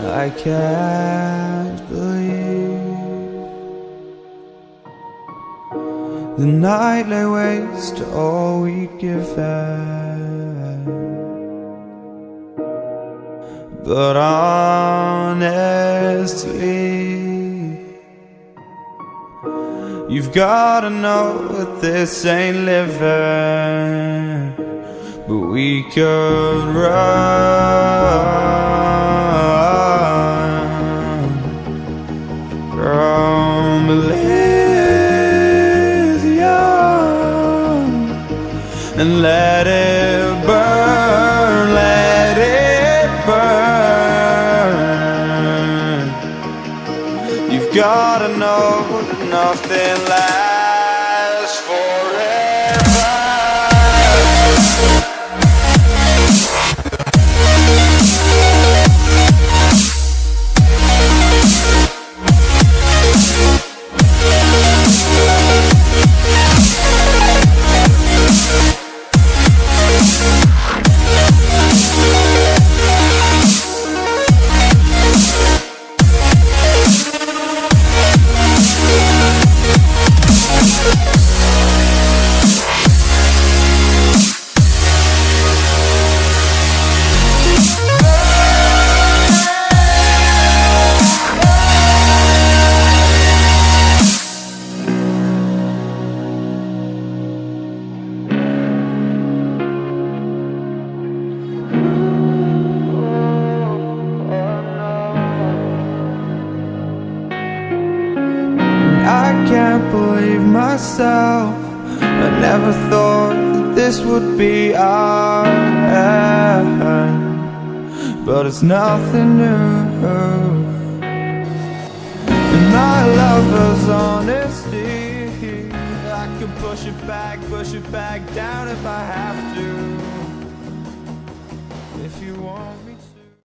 I can't believe the night lay waste to all we'd given. But honestly, you've gotta know that this ain't living. But we could run from Elysium and let it burn, let it burn. You've gotta know that nothing lasts forever. I can't believe myself. I never thought that this would be our end, but it's nothing new. And my lover's honesty, I can push it back down if I have to. If you want